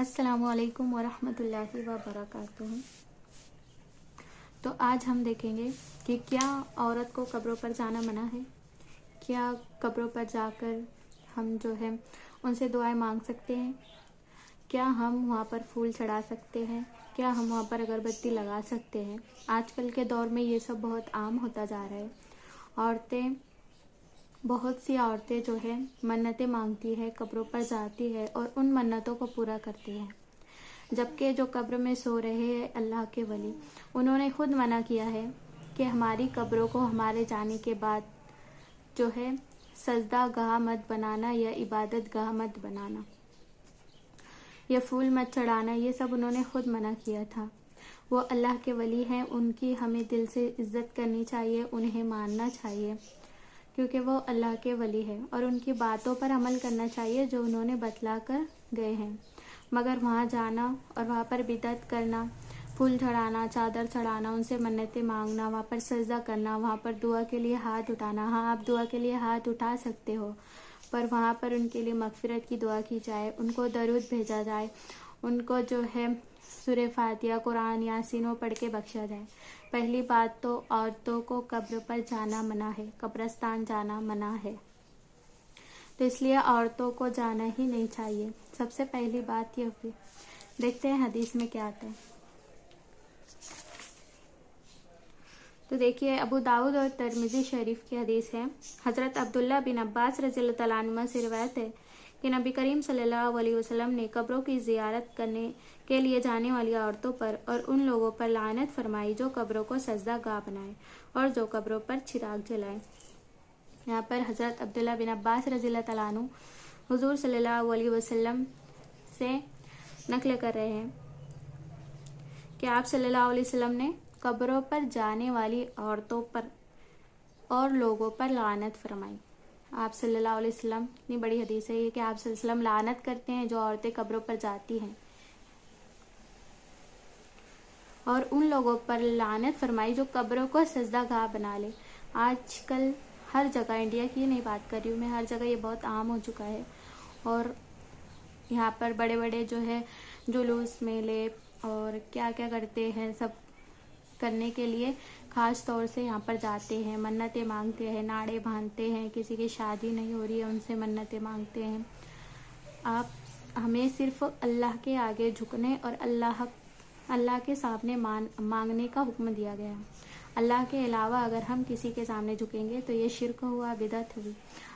अस्सलामु अलैकुम वरहमतुल्लाहि वबरकातुहू। तो आज हम देखेंगे कि क्या औरत को कब्रों पर जाना मना है। क्या कब्रों पर जाकर हम जो है उनसे दुआएं मांग सकते हैं। क्या हम वहाँ पर फूल चढ़ा सकते हैं। क्या हम वहाँ पर अगरबत्ती लगा सकते हैं। आजकल के दौर में ये सब बहुत आम होता जा रहा है। बहुत सी औरतें जो है मन्नतें मांगती है, कब्रों पर जाती है और उन मन्नतों को पूरा करती है। जबकि जो कब्र में सो रहे हैं अल्लाह के वली, उन्होंने खुद मना किया है कि हमारी कब्रों को हमारे जाने के बाद जो है सजदा गाह मत बनाना या इबादत गाह मत बनाना या फूल मत चढ़ाना। ये सब उन्होंने खुद मना किया था। वो अल्लाह के वली हैं, उनकी हमें दिल से इज्जत करनी चाहिए, उन्हें मानना चाहिए क्योंकि वो अल्लाह के वली है और उनकी बातों पर अमल करना चाहिए जो उन्होंने बतला कर गए हैं। मगर वहाँ जाना और वहाँ पर बिदअत करना, फूल चढ़ाना, चादर चढ़ाना, उनसे मन्नतें मांगना, वहाँ पर सजदा करना, वहाँ पर दुआ के लिए हाथ उठाना। हाँ, आप दुआ के लिए हाथ उठा सकते हो, पर वहाँ पर उनके लिए मगफिरत की दुआ की जाए, उनको दरूद भेजा जाए, उनको जो है सूरह फातिहा, कुरान, यासीन पढ़ के बख्शा जाए। पहली बात तो औरतों को कब्र पर जाना मना है, कब्रस्तान जाना मना है, तो इसलिए औरतों को जाना ही नहीं चाहिए। सबसे पहली बात ये हुई। देखते हैं हदीस में क्या आता है। तो देखिए, अबू दाऊद और तिरमिज़ी शरीफ की हदीस है। हज़रत अब्दुल्ला बिन अब्बास रज़ियल्लाहु तआला अन्हुमा से रिवायत है कि नबी करीम सल्लल्लाहु अलैहि वसल्लम ने कब्रों की ज़ियारत करने के लिए जाने वाली औरतों पर और उन लोगों पर लानत फरमाई जो कब्रों को सजदा गाह बनाए और जो कब्रों पर चिराग जलाए। यहाँ पर हज़रत अब्दुल्ला बिन अब्बास रज़ियल्लाहु तआला अन्हु हुज़ूर सल्लल्लाहु अलैहि वसल्लम से नकल कर रहे हैं कि आप सल्लल्लाहु अलैहि वसल्लम ने कब्रों पर जाने वाली औरतों पर और लोगों पर लानत फरमाई। आप सल्लल्लाहु अलैहि वसल्लम, इतनी बड़ी हदीस है ये कि आप सल्लल्लाहु अलैहि वसल्लम लानत करते हैं जो औरतें कब्रों पर जाती हैं, और उन लोगों पर लानत फरमाई जो कब्रों को सजदा गाह बना ले। आजकल हर जगह, इंडिया की नहीं बात कर रही हूँ मैं, हर जगह ये बहुत आम हो चुका है। और यहाँ पर बड़े बड़े जो है जुलूस, मेले और क्या क्या करते हैं, सब करने के लिए ख़ास तौर से यहाँ पर जाते हैं, मन्नतें मांगते हैं, नाड़े बांधते हैं। किसी की शादी नहीं हो रही है, उनसे मन्नतें मांगते हैं। हमें सिर्फ अल्लाह के आगे झुकने और अल्लाह के सामने मांगने का हुक्म दिया गया है। अल्लाह के अलावा अगर हम किसी के सामने झुकेंगे तो ये शिर्क हुआ, बिदअत हुई।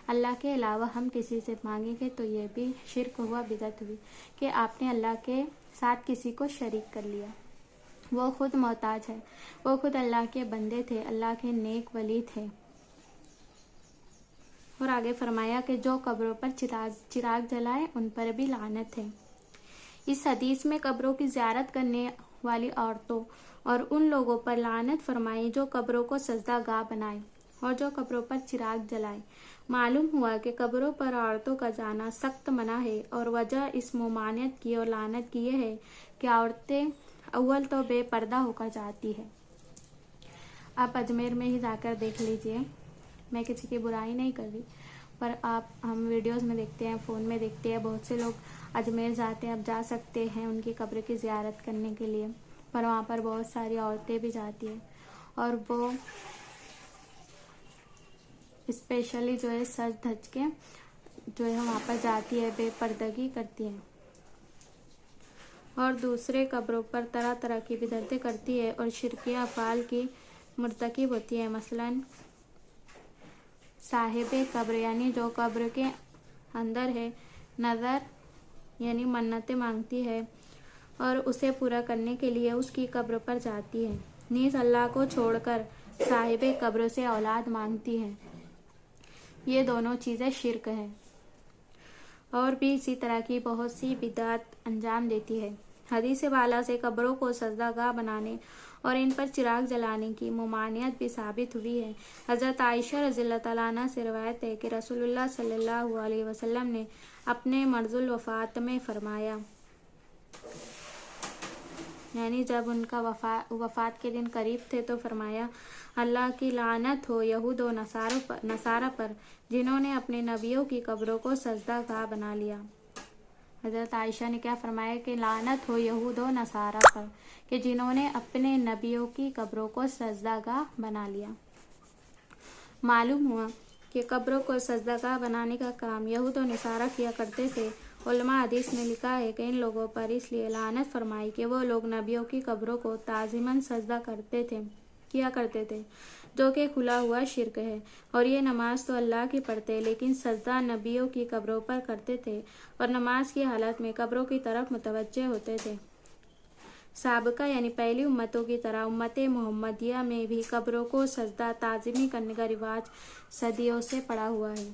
अल्लाह के अलावा हम किसी से मांगेंगे तो ये भी शिर्क हुआ, बिदअत हुई कि आपने अल्लाह के साथ किसी को शरीक कर लिया। वो खुद मोहताज है, वो खुद अल्लाह के बंदे थे, अल्लाह के नेक वली थे। और आगे फरमाया कि जो कब्रों पर चिराग जलाए उन पर भी लानत है। इस हदीस में कब्रों की ज़ियारत करने वाली औरतों और उन लोगों पर लानत फरमाई जो कब्रों को सजदा गाह बनाए और जो कब्रों पर चिराग जलाए। मालूम हुआ कि कब्रों पर औरतों का जाना सख्त मना है और वजह इस मुमानियत की और लानत की यह है कि औरतें अव्वल तो बेपर्दा होकर जाती है। आप अजमेर में ही जाकर देख लीजिए, मैं किसी की बुराई नहीं कर रही, पर हम वीडियोस में देखते हैं, फ़ोन में देखते हैं, बहुत से लोग अजमेर जाते हैं। अब जा सकते हैं उनकी कब्र की ज़ियारत करने के लिए, पर वहाँ पर बहुत सारी औरतें भी जाती हैं और वो स्पेशली जो है सज धज के जो है वहाँ पर जाती है, बेपर्दगी करती हैं और दूसरे कब्रों पर तरह तरह की बिदअतें करती है और शिरकी अफ़ाल की मुर्तकिब होती है। मसलन साहिबे कब्र यानी जो कब्र के अंदर है, नज़र यानी मन्नतें मांगती है और उसे पूरा करने के लिए उसकी कब्र पर जाती है। नीज़ अल्लाह को छोड़कर साहिबे कब्र से औलाद मांगती है। ये दोनों चीज़ें शिर्क है और भी इसी तरह की बहुत सी बिदअत अंजाम देती है। हदीस वाला से कब्रों को सजदा गाह बनाने और इन पर चिराग जलाने की मुमानियत भी साबित हुई है। हज़रत आयशा रज़ियल्लाहु तआला अन्हा से रिवायत है कि रसूलुल्लाह सल्लल्लाहु अलैहि वसल्लम ने अपने मर्ज़ुल वफ़ात में फरमाया, यानी जब उनका वफ़ात के दिन करीब थे तो फरमाया, अल्लाह की लानत हो यहूद और नसारा पर जिन्होंने अपने नबियों की कब्रों को सजदा गाह बना लिया। हज़रत आयशा ने क्या फरमाया कि लानत हो यहूद व नसारा पर कि जिन्होंने अपने नबियों की कब्रों को सजदागाह बना लिया। मालूम हुआ कि कब्रों को सजदागाह बनाने का काम यहूद और नसारा किया करते थे। उलमा हदीस में लिखा है कि इन लोगों पर इसलिए लानत फरमाई कि वो लोग नबियों की कब्रों को ताज़ीमन सजदा किया करते थे, जो कि खुला हुआ शिर्क है। और ये नमाज तो अल्लाह की पढ़ते लेकिन सजदा नबियों की कब्रों पर करते थे और नमाज की हालत में कब्रों की तरफ मुतवज्जे होते थे। साबका यानी पहली उम्मतों की तरह उम्मत मोहम्मदिया में भी कब्रों को सजदा ताज़ीमी करने का रिवाज सदियों से पड़ा हुआ है।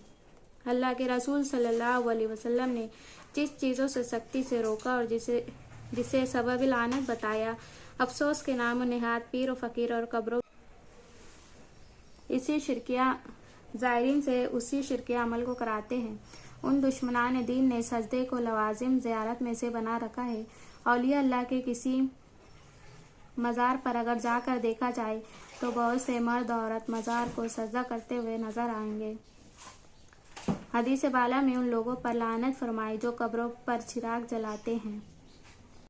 अल्लाह के रसूल सल्लल्लाहु अलैहि वसल्लम ने जिस चीज़ों से सख्ती से रोका और जिसे सबब लानत बताया, अफसोस के नाम नेहात पीर और फ़कीर और कब्रों इसी शिरकिया ज़ायरीन से उसी शिरकिया अमल को कराते हैं। उन दुश्मनान दीन ने सजदे को लवाजिम ज़ियारत में से बना रखा है। औलिया अल्लाह के किसी मज़ार पर अगर जाकर देखा जाए तो बहुत से मर्द औरत मज़ार को सजदा करते हुए नजर आएंगे। हदीस बाला में उन लोगों पर लानत फरमाई जो कब्रों पर चिराग जलाते हैं।